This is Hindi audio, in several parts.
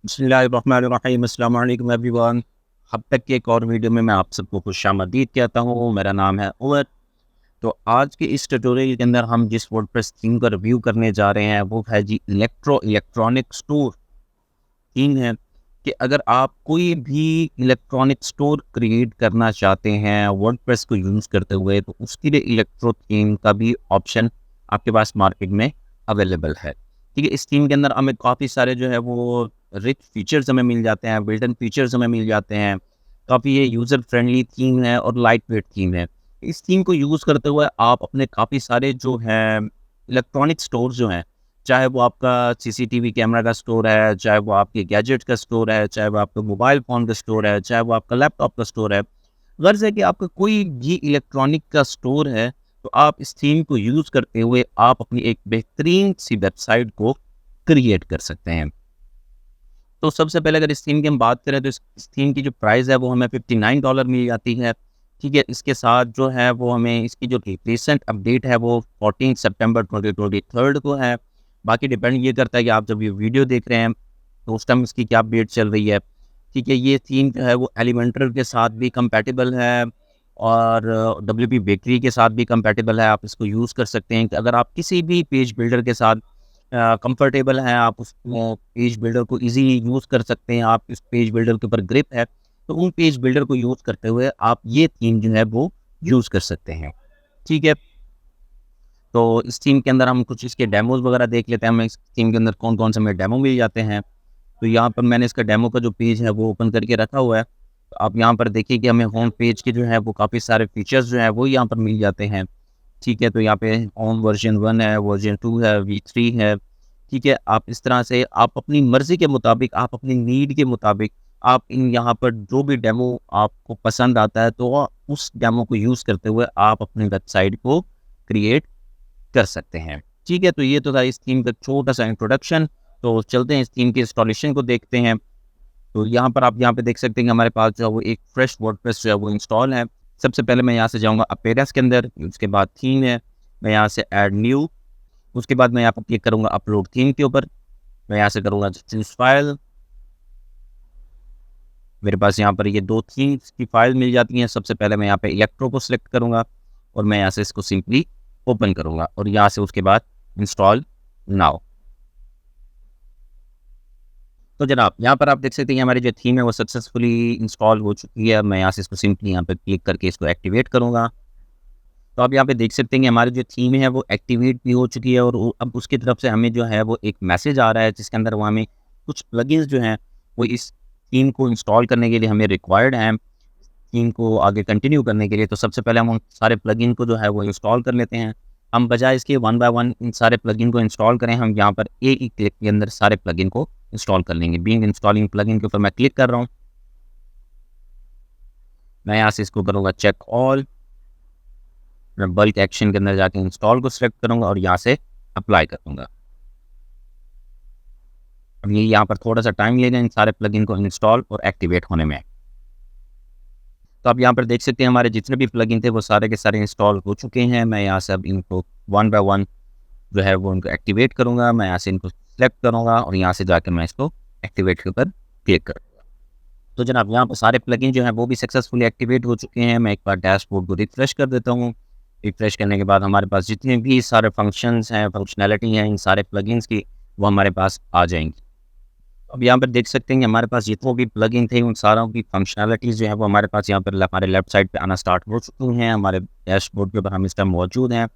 बिस्मिल्लाहिर्रहमानिर्रहीम, अस्सलाम वालेकुम एवरीवन। अब तक के एक और वीडियो में मैं आप सबको खुशामदीद कहता हूँ। मेरा नाम है उमर। तो आज के इस ट्यूटोरियल के अंदर हम जिस वर्डप्रेस थीम का रिव्यू करने जा रहे हैं वो है जी इलेक्ट्रॉनिक स्टोर थीम है। कि अगर आप कोई भी इलेक्ट्रॉनिक स्टोर क्रिएट करना चाहते हैं वर्डप्रेस को यूज़ करते हुए, तो उसके लिए इलेक्ट्रो थीम का भी ऑप्शन आपके पास मार्केट में अवेलेबल है। ठीक है, इस थीम के अंदर हमें काफ़ी सारे जो है वो रिच फीचर्स हमें मिल जाते हैं, बिल्ट इन फीचर्स हमें मिल जाते हैं। काफ़ी ये यूज़र फ्रेंडली थीम है और लाइट वेट थीम है। इस थीम को यूज़ करते हुए आप अपने काफ़ी सारे जो हैं इलेक्ट्रॉनिक स्टोर जो हैं, चाहे वो आपका सीसीटीवी कैमरा का स्टोर है, चाहे वो आपके गैजेट का स्टोर है, चाहे वो आपका मोबाइल फ़ोन का स्टोर है, चाहे वो आपका लैपटॉप का स्टोर है। गर्ज़ है कि आपका कोई भी इलेक्ट्रॉनिक का स्टोर है, तो आप इस थीम को यूज़ करते हुए आप अपनी एक बेहतरीन सी वेबसाइट को क्रिएट कर सकते हैं। तो सबसे पहले अगर इस थीम की हम बात करें तो इस थीम की जो प्राइस है वो हमें $59 मिल जाती है। ठीक है, इसके साथ जो है वो हमें इसकी जो रिसेंट अपडेट है वो 14 सितंबर 2023 को है। बाकी डिपेंड ये करता है कि आप जब ये वीडियो देख रहे हैं तो उस टाइम इसकी क्या अपडेट चल रही है। ठीक है, ये थीम जो है वो एलिमेंटर के साथ भी कंपैटिबल है और डब्ल्यूपी बेकरी के साथ भी कंपैटिबल है। आप इसको यूज़ कर सकते हैं कि अगर आप किसी भी पेज बिल्डर के साथ कंफर्टेबल हैं, आप उस पेज बिल्डर को ईज़िली यूज़ कर सकते हैं, आप इस पेज बिल्डर के ऊपर ग्रिप है, तो उन पेज बिल्डर को यूज़ करते हुए आप ये थीम जो है वो यूज़ कर सकते हैं। ठीक है, तो इस थीम के अंदर हम कुछ इसके डेमोज़ वगैरह देख लेते हैं, हमें इस थीम के अंदर कौन-कौन से हमें डेमो मिल जाते हैं। तो यहाँ पर मैंने इसका डेमो का जो पेज है वो ओपन करके रखा हुआ है। तो आप यहाँ पर देखिए कि हमें होम पेज के जो है वो काफ़ी सारे फीचर्स जो हैं वो यहाँ पर मिल जाते हैं। ठीक है, तो यहाँ पे होम वर्ज़न 1 है, वर्ज़न 2 है, V3 है। ठीक है, आप इस तरह से आप अपनी मर्ज़ी के मुताबिक, आप अपनी नीड के मुताबिक, आप इन यहाँ पर जो भी डेमो आपको पसंद आता है, तो उस डेमो को यूज़ करते हुए आप अपनी वेबसाइट को क्रिएट कर सकते हैं। ठीक है, तो ये तो था इस थीम का छोटा-सा इंट्रोडक्शन। तो चलते हैं इस थीम के इंस्टॉलेशन को देखते हैं। तो यहाँ पर आप यहाँ पे देख सकते हैं कि हमारे पास जो है वो एक फ्रेश वर्डप्रेस जो है वो इंस्टॉल है। सबसे पहले मैं यहाँ से जाऊँगा अपीयरेंस के अंदर, उसके बाद थीम है, मैं यहाँ से ऐड न्यू, उसके बाद मैं यहाँ पर क्लिक करूँगा अपलोड थीम के ऊपर, मैं यहाँ से करूँगा चूज़ फाइल। मेरे पास यहाँ पर ये 2 थीम्स की फाइल मिल जाती हैं। सबसे पहले मैं यहाँ पे इलेक्ट्रो को सिलेक्ट करूँगा और मैं यहाँ से इसको सिंपली ओपन करूँगा और यहाँ से उसके बाद इंस्टॉल नाउ। तो जनाब यहाँ पर आप देख सकते हैं हमारी जो थीम है वो सक्सेसफुली इंस्टॉल हो चुकी है। मैं यहाँ से इसको सिंपली यहाँ पे क्लिक करके इसको एक्टिवेट करूँगा। तो आप यहाँ पे देख सकते हैं कि हमारी जो थीम है वो एक्टिवेट भी हो चुकी है और अब उसकी तरफ से हमें जो है वो एक मैसेज आ रहा है जिसके अंदर वो हमें कुछ प्लगइन्स जो हैं वो इस थीम को इंस्टॉल करने के लिए हमें रिक्वायर्ड हैं, थीम को आगे कंटिन्यू करने के लिए। तो सबसे पहले हम उन सारे प्लगइन को जो है वो इंस्टॉल कर लेते हैं। हम बजाय इसके वन बाय वन इन सारे प्लगइन को इंस्टॉल करें, हम यहाँ पर एक ही क्लिक के अंदर सारे प्लगइन को इंस्टॉल कर लेंगे। बीइंग इंस्टॉलिंग प्लगइन के ऊपर मैं क्लिक कर रहा हूँ। मैं यहाँ से इसको करूँगा चेक ऑल, मैं बल्क एक्शन के अंदर जाके इंस्टॉल को सिलेक्ट करूँगा और यहाँ से अप्लाई करूँगा। अब ये यहाँ पर थोड़ा सा टाइम लेगा इन सारे प्लगइन को इंस्टॉल और एक्टिवेट होने में। तो आप यहाँ पर देख सकते हैं हमारे जितने भी प्लगइन थे वो सारे के सारे इंस्टॉल हो चुके हैं। मैं यहाँ से अब इनको वन बाय वन जो है वो उनको एक्टिवेट करूँगा। मैं यहाँ से इनको सेलेक्ट करूँगा और यहाँ से जाकर मैं इसको एक्टिवेट के ऊपर क्लिक करूँगा। तो जनाब यहाँ पर सारे प्लगइन जो हैं वो भी सक्सेसफुली एक्टिवेट हो चुके हैं। मैं एक बार डैशबोर्ड को रिफ्रेश कर देता हूँ। रिफ्रेश करने के बाद हमारे पास जितने भी सारे फंक्शंस हैं, फंक्शनैलिटी हैं इन सारे प्लगइन्स की, वो हमारे पास आ जाएँगी। अब यहाँ पर देख सकते हैं कि हमारे पास जितने भी प्लगइन थे उन सारों की फंक्शनैलिटीज़ जो है वो हमारे पास यहाँ पर हमारे लेफ्ट साइड पे आना स्टार्ट हो चुकी हैं। हमारे डैशबोर्ड के ऊपर हम इस टाइम मौजूद हैं।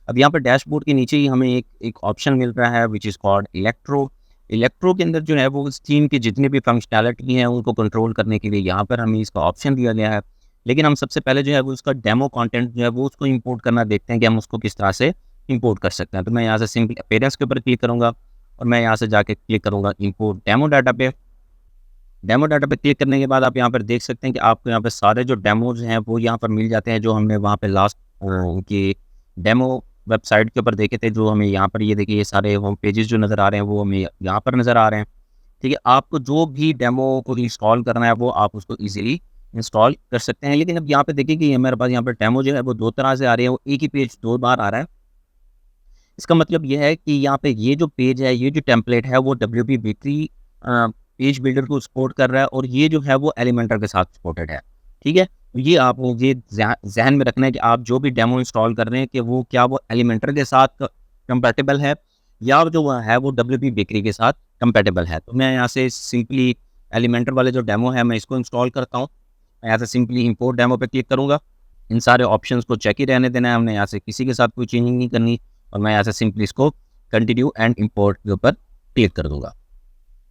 अब यहाँ पर डैशबोर्ड के नीचे ही हमें एक ऑप्शन मिल रहा है which is called electro. Electro के अंदर जो है वो इस थीम की जितनी भी फंक्शनैलिटी हैं उनको कंट्रोल करने के लिए यहाँ पर हमें इसका ऑप्शन दिया गया है। लेकिन हम सबसे पहले जो है वो उसका डेमो कंटेंट जो है वो उसको इंपोर्ट करना देखते हैं कि हम उसको किस तरह से इंपोर्ट कर सकते हैं। तो मैं यहाँ से सिंपली अपीयरेंस के ऊपर क्लिक करूँगा और मैं यहाँ से जाके क्लिक करूँगा इंपोर्ट डेमो डाटा पे। डेमो डाटा पे क्लिक करने के बाद आप यहाँ पर देख सकते हैं कि आपको यहाँ पे सारे जो डेमोज़ हैं वो यहाँ पर मिल जाते हैं जो हमने वहाँ पे लास्ट उनकी डेमो वेबसाइट के ऊपर देखे थे। जो हमें यहाँ पर ये देखिए ये सारे होम पेजेस जो नज़र आ रहे हैं वो हमें यहाँ पर नज़र आ रहे हैं। ठीक है, आपको जो भी डेमो को इंस्टॉल करना है वो आप उसको ईज़िली इंस्टॉल कर सकते हैं। लेकिन अब यहाँ पे देखिए कि हमारे पास यहाँ पर डेमो जो है वो 2 तरह से आ रही है, वो एक ही पेज 2 बार आ रहा है। इसका मतलब ये है कि यहाँ पे ये जो पेज है, ये जो टेम्पलेट है वो WP बेकरी पेज बिल्डर को सपोर्ट कर रहा है और ये जो है वो एलिमेंटर के साथ सपोर्टेड है। ठीक है, तो ये आपको ये जहन में रखना है कि आप जो भी डेमो इंस्टॉल कर रहे हैं कि वो क्या वो एलिमेंटर के साथ कंपैटिबल है या जो वो है वो WP बेकरी के साथ कंपैटिबल है। तो मैं यहाँ से सिंपली एलिमेंटर वाले जो डेमो है मैं इसको इंस्टॉल करता हूँ। मैं यहाँ से सिंपली इंपोर्ट डेमो पे क्लिक करूँगा। इन सारे ऑप्शंस को चेक ही रहने देना है, हमने यहाँ से किसी के साथ कोई चेंजिंग नहीं करनी और मैं यहाँ से सिंपली इसको कंटिन्यू एंड इंपोर्ट के ऊपर क्लिक कर दूँगा।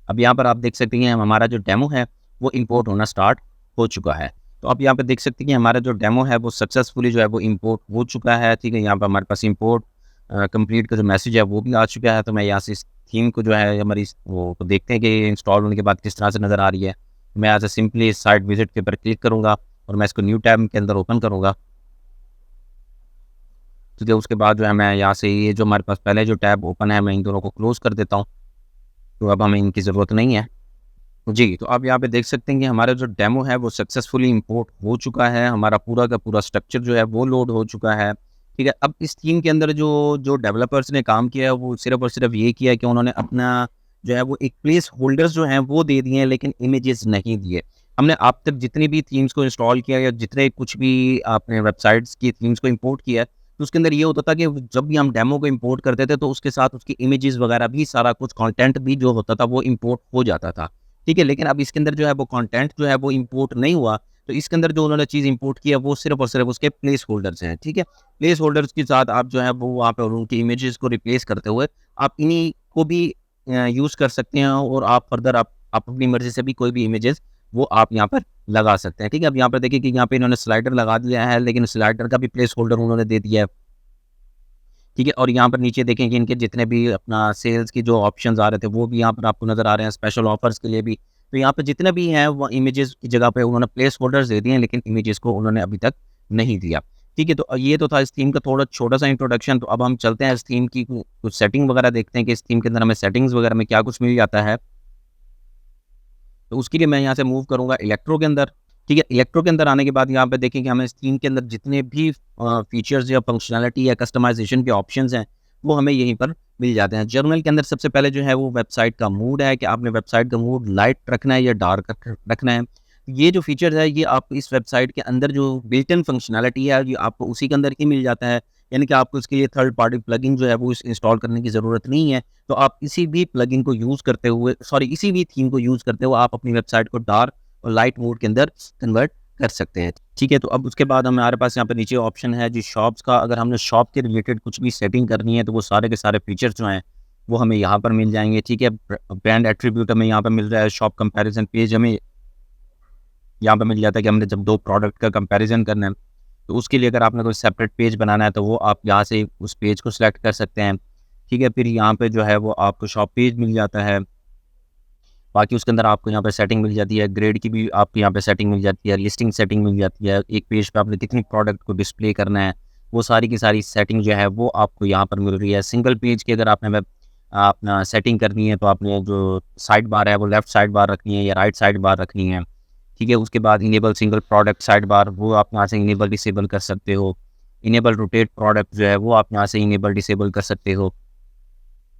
अब यहाँ पर आप देख सकते हैं हमारा जो डेमो है वो इंपोर्ट होना स्टार्ट हो चुका है। तो आप यहाँ पे देख सकते हैं कि हमारा जो डेमो है वो सक्सेसफुली जो है वो इंपोर्ट हो चुका है। ठीक है, यहाँ पर हमारे पास इंपोर्ट कंप्लीट का जो मैसेज है वो भी आ चुका है। तो मैं यहाँ से इस थीम को जो है हमारी वो तो देखते हैं कि इंस्टॉल होने के बाद किस तरह से नज़र आ रही है। मैं यहाँ से सिंपली साइट विजिट के ऊपर क्लिक करूँगा और मैं इसको न्यू टैब के अंदर ओपन करूँगा। ठीक है, उसके बाद जो है मैं यहाँ से ये जो हमारे पास पहले जो टैब ओपन है मैं इन दोनों को क्लोज़ कर देता हूँ। तो अब हमें इनकी ज़रूरत नहीं है। जी, तो आप यहाँ पे देख सकते हैं कि हमारा जो डेमो है वो सक्सेसफुली इंपोर्ट हो चुका है। हमारा पूरा का पूरा स्ट्रक्चर जो है वो लोड हो चुका है। ठीक है, अब इस थीम के अंदर जो जो डेवलपर्स ने काम किया है वो सिर्फ़ और सिर्फ़ ये किया है कि उन्होंने अपना जो है वो एक प्लेस होल्डर्स जो हैं वो दे दिए हैं लेकिन इमेजेस नहीं दिए। हमने अब तक जितनी भी थीम्स को इंस्टॉल किया या जितने कुछ भी आपने वेबसाइट्स की थीम्स को इंपोर्ट किया है, तो उसके अंदर ये होता था कि जब भी हम डेमो को इंपोर्ट करते थे तो उसके साथ उसकी इमेजेस वगैरह भी सारा कुछ कंटेंट भी जो होता था वो इंपोर्ट हो जाता था। ठीक है, लेकिन अब इसके अंदर जो है वो कंटेंट जो है वो इंपोर्ट नहीं हुआ। तो इसके अंदर जो उन्होंने चीज़ इंपोर्ट की है वो सिर्फ़ और सिर्फ़ उसके प्लेस होल्डर्स हैं। ठीक है, प्लेस होल्डर्स के साथ आप जो है वो वहाँ पे उनकी इमेजेस को रिप्लेस करते हुए आप इन्हीं को भी यूज़ कर सकते हैं और आप फर्दर आप अपनी मर्ज़ी से भी कोई भी इमेजेस वो आप यहाँ पर लगा सकते हैं। ठीक है, अब यहाँ पर देखिए कि यहाँ पे इन्होंने स्लाइडर लगा दिया है लेकिन स्लाइडर का भी प्लेस होल्डर उन्होंने दे दिया है। ठीक है, और यहाँ पर नीचे देखें कि इनके जितने भी अपना सेल्स की जो ऑप्शंस आ रहे थे वो भी यहाँ पर आपको नज़र आ रहे हैं, स्पेशल ऑफर्स के लिए भी। तो यहाँ पे जितने भी हैं वो इमेजेस की जगह पे उन्होंने प्लेस होल्डर्स दे दिए हैं लेकिन इमेजेस को उन्होंने अभी तक नहीं दिया। ठीक है, तो ये तो था इस थीम का थोड़ा छोटा-सा इंट्रोडक्शन। तो अब हम चलते हैं इस थीम की कुछ सेटिंग वगैरह देखते हैं कि इस थीम के अंदर हमें सेटिंग्स वगैरह में क्या कुछ मिल जाता है। तो उसके लिए मैं यहाँ से मूव करूँगा इलेक्ट्रो के अंदर। ठीक है, इलेक्ट्रो के अंदर आने के बाद यहाँ पे देखें कि हमें इस थीम के अंदर जितने भी फीचर्स या फंक्शनैलिटी या कस्टमाइजेशन के ऑप्शंस हैं, वो हमें यहीं पर मिल जाते हैं। जर्नल के अंदर सबसे पहले जो है वो वेबसाइट का मूड है कि आपने वेबसाइट का मूड लाइट रखना है या डार्क रखना है। ये जो फीचर्स है ये आप इस वेबसाइट के अंदर जो बिल्ट इन फंक्शनैलिटी है ये आपको उसी के अंदर ही मिल जाता है। यानी कि आपको इसके लिए थर्ड पार्टी प्लगइन जो है वो इंस्टॉल करने की ज़रूरत नहीं है। तो आप इसी भी प्लगइन को यूज़ करते हुए इसी भी थीम को यूज़ करते हुए आप अपनी वेबसाइट को डार्क और लाइट मोड के अंदर कन्वर्ट कर सकते हैं। ठीक है, तो अब उसके बाद हमारे पास यहाँ पे नीचे ऑप्शन है जी शॉप्स का। अगर हमने शॉप के रिलेटेड कुछ भी सेटिंग करनी है तो वो सारे के सारे फीचर्स जो हैं वो हमें यहाँ पर मिल जाएंगे। ठीक है, ब्रांड एट्रीब्यूट हमें यहाँ पर मिल रहा है, शॉप कंपैरिजन पेज हमें यहाँ पे मिल जाता है कि हमने जब 2 प्रोडक्ट का कंपैरिजन करना है, तो उसके लिए अगर आपने कोई सेपरेट पेज बनाना है, तो वो आप यहाँ से उस पेज को सिलेक्ट कर सकते हैं। ठीक है, फिर यहाँ पे जो है वो आपको शॉप पेज मिल जाता है। बाकी उसके अंदर आपको यहाँ पे सेटिंग मिल जाती है, ग्रेड की भी आपको यहाँ पे सेटिंग मिल जाती है, लिस्टिंग सेटिंग मिल जाती है, एक पेज पे आपने कितनी प्रोडक्ट को डिस्प्ले करना है, वो सारी की सारी सेटिंग जो है वो आपको यहाँ पर मिल रही है। सिंगल पेज की अगर आपने अपना सेटिंग करनी है, तो आपने जो साइड बार है वो लेफ्ट साइड बार रखनी है या राइट साइड बार रखनी है। ठीक है, उसके बाद enable single product side bar वो आप यहाँ से इनेबल डिसेबल कर सकते हो। इनेबल रोटेट प्रोडक्ट जो है वो आप यहाँ से इनेबल डिसेबल कर सकते हो।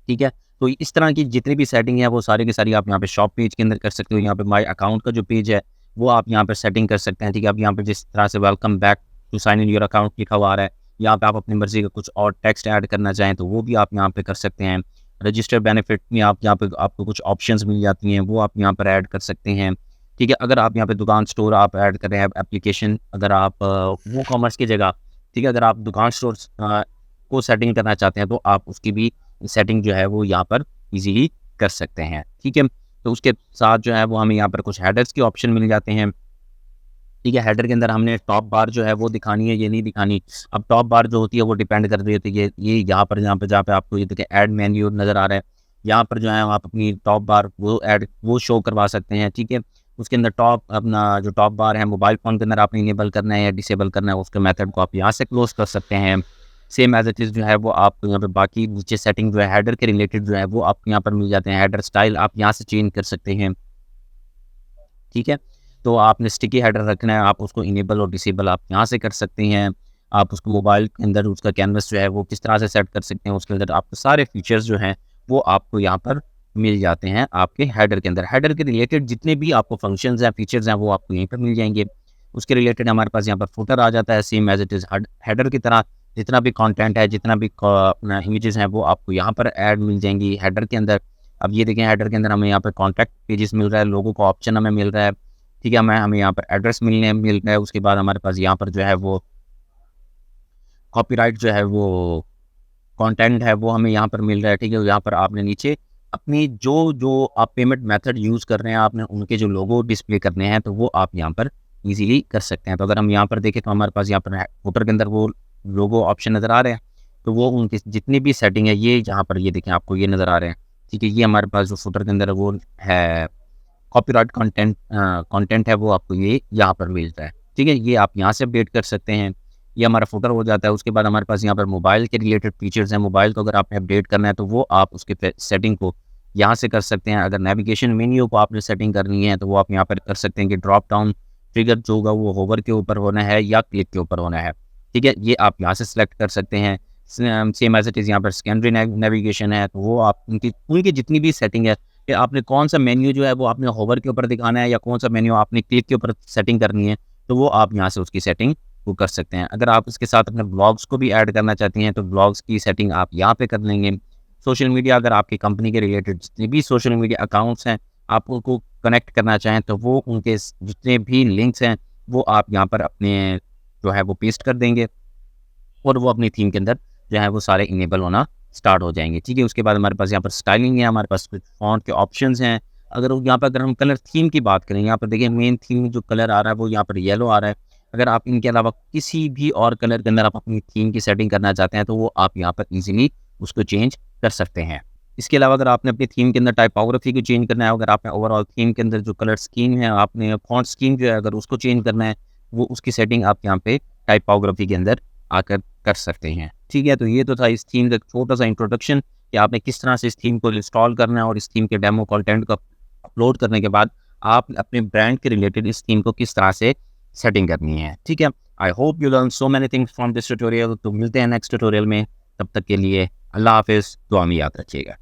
ठीक है, तो इस तरह की जितनी भी सेटिंग है वो सारी की सारी आप यहाँ पे शॉप पेज के अंदर कर सकते हो। यहाँ पे माय अकाउंट का जो पेज है वो आप यहाँ पर सेटिंग कर सकते हैं। ठीक है, अब यहाँ पे जिस तरह से welcome back to sign in your account लिखा हुआ आ रहा है, यहाँ पे आप अपनी मर्जी का कुछ और टेक्स्ट ऐड करना चाहें तो वो भी आप यहाँ पे कर सकते हैं। रजिस्टर बेनिफिट में आप यहाँ पे आपको कुछ ऑप्शंस मिल जाती हैं, वो आप यहाँ पर ऐड कर सकते हैं। ठीक है, अगर आप यहाँ पे दुकान स्टोर आप ऐड कर रहे हैं एप्लीकेशन, अगर आप वो कॉमर्स की जगह, ठीक है, अगर आप दुकान स्टोर को सेटिंग करना चाहते हैं तो आप उसकी भी सेटिंग जो है वो यहाँ पर इजीली कर सकते हैं। ठीक है, तो उसके साथ जो है वो हमें यहाँ पर कुछ हेडर्स के ऑप्शन मिल जाते हैं। ठीक है, हेडर के अंदर हमने टॉप बार जो है वो दिखानी है, ये नहीं दिखानी। अब टॉप बार जो होती है वो डिपेंड कर रही होती है, ये यहाँ पर जहाँ पे आपको ये देखिए ऐड मेन्यू नज़र आ रहा है, यहाँ पर जो है आप अपनी टॉप बार वो शो करवा सकते हैं। ठीक है, उसके अंदर अपना जो टॉप बार है मोबाइल फ़ोन के अंदर आपने इनेबल करना है या डिसेबल करना है, उसके मेथड को आप यहाँ से क्लोज कर सकते हैं। सेम एज इट इज़ जो है वो आपको यहाँ पे बाकी नीचे सेटिंग जो है हेडर के रिलेटेड जो है वो आपको यहाँ पर मिल जाते हैं। हेडर स्टाइल आप यहाँ से चेंज कर सकते हैं। ठीक है, तो आपने स्टिकी हेडर रखना है, आप उसको इनेबल और डिसेबल आप यहाँ से कर सकते हैं। आप उसको मोबाइल के अंदर उसका कैनवस जो है वो किस तरह से सेट कर सकते हैं, उसके अंदर आपको सारे फीचर्स जो हैं वो आपको यहाँ पर मिल जाते हैं आपके हेडर के अंदर। हेडर के रिलेटेड जितने भी आपको फंक्शंस हैं, फीचर्स हैं, वो आपको यहीं पर मिल जाएंगे। उसके रिलेटेड हमारे पास यहाँ पर फुटर आ जाता है, same as it is header की तरह। जितना भी कंटेंट है, जितना भी अपना इमेजेस हैं, वो आपको यहाँ पर ऐड मिल जाएंगी हेडर के अंदर। अब ये देखें, हेडर के अंदर हमें यहाँ पर कॉन्टैक्ट पेजेस मिल रहा है, लोगों का ऑप्शन हमें मिल रहा है, ठीक है। हमें यहाँ पर एड्रेस मिल रहा है। उसके बाद हमारे पास यहाँ पर जो है वो कॉपीराइट जो है वो कंटेंट है वो हमें यहाँ पर मिल रहा है, ठीक है। यहाँ पर आपने नीचे अपनी जो जो आप पेमेंट मेथड यूज़ कर रहे हैं, आपने उनके जो लोगो डिस्प्ले करने हैं, तो वो आप यहाँ पर इजीली कर सकते हैं। तो अगर हम यहाँ पर देखें तो हमारे पास यहाँ पर फुटर के अंदर वो लोगो ऑप्शन नज़र आ रहे हैं, तो वो उनकी जितनी भी सेटिंग है, ये यहाँ पर ये देखें आपको ये नज़र आ रहे हैं, ठीक है। ये हमारे पास जो फुटर के अंदर वो है कॉपीराइट कंटेंट है, वो आपको ये यहाँ पर मिलता है, ठीक है। ये आप यहाँ से अपडेट कर सकते हैं। ये हमारा फुटर हो जाता है। उसके बाद हमारे पास यहाँ पर मोबाइल के रिलेटेड फीचर्स हैं। मोबाइल को अगर आपने अपडेट करना है, तो वो आप उसके सेटिंग को यहाँ से कर सकते हैं। अगर नेविगेशन मेन्यू को आपने सेटिंग करनी है, तो वो आप यहाँ पर कर सकते हैं कि ड्रॉप डाउन ट्रिगर जो होगा वो होवर के ऊपर होना है या क्लिक के ऊपर होना है, ठीक है। ये आप यहाँ से सिलेक्ट कर सकते हैं। सेम एज इट इज़ यहाँ पर सेकेंडरी नेविगेशन है, तो वो आप उनकी जितनी भी सेटिंग है कि आपने कौन सा मेन्यू जो है वो आपने होवर के ऊपर दिखाना है या कौन सा मेन्यू आपने क्लिक के ऊपर सेटिंग करनी है, तो वो आप यहाँ से उसकी सेटिंग वो कर सकते हैं। अगर आप इसके साथ अपने ब्लॉग्स को भी ऐड करना चाहती हैं, तो ब्लॉग्स की सेटिंग आप यहाँ पे कर लेंगे। सोशल मीडिया, अगर आपकी कंपनी के रिलेटेड जितने भी सोशल मीडिया अकाउंट्स हैं, आप उनको कनेक्ट करना चाहें, तो वो उनके जितने भी लिंक्स हैं, वो आप यहाँ पर अपने जो है वो पेस्ट कर देंगे, और वो अपनी थीम के अंदर जो है वो सारे इनेबल होना स्टार्ट हो जाएंगे, ठीक है। उसके बाद हमारे पास यहाँ पर स्टाइलिंग है, हमारे पास कुछ फॉन्ट के ऑप्शंस हैं। अगर हम कलर थीम की बात करें, यहाँ पर देखिए मेन थीम जो कलर आ रहा है वो यहाँ पर येलो आ रहा है। अगर आप इनके अलावा किसी भी और कलर के अंदर आप अपनी थीम की सेटिंग करना चाहते हैं, तो वो आप यहाँ पर ईजिली उसको चेंज कर सकते हैं। इसके अलावा अगर आपने अपनी थीम के अंदर टाइपोग्राफी को चेंज करना है, अगर आपने ओवरऑल थीम के अंदर जो कलर स्कीम है, आपने फॉन्ट स्कीम जो है अगर उसको चेंज करना है, वो उसकी सेटिंग आप यहाँ पे टाइपोग्राफी के अंदर आकर कर सकते हैं, ठीक है। तो ये तो था इस थीम का छोटा सा इंट्रोडक्शन कि आपने किस तरह से इस थीम को इंस्टॉल करना है, और इस थीम के डेमो कंटेंट को अपलोड करने के बाद आप अपने ब्रांड के रिलेटेड इस थीम को किस तरह से सेटिंग करनी है, ठीक है। I hope you learn so many things from this tutorial. तो मिलते हैं नेक्स्ट ट्यूटोरियल में, तब तक के लिए अल्लाह हाफिज़, दुआ में याद रखिएगा।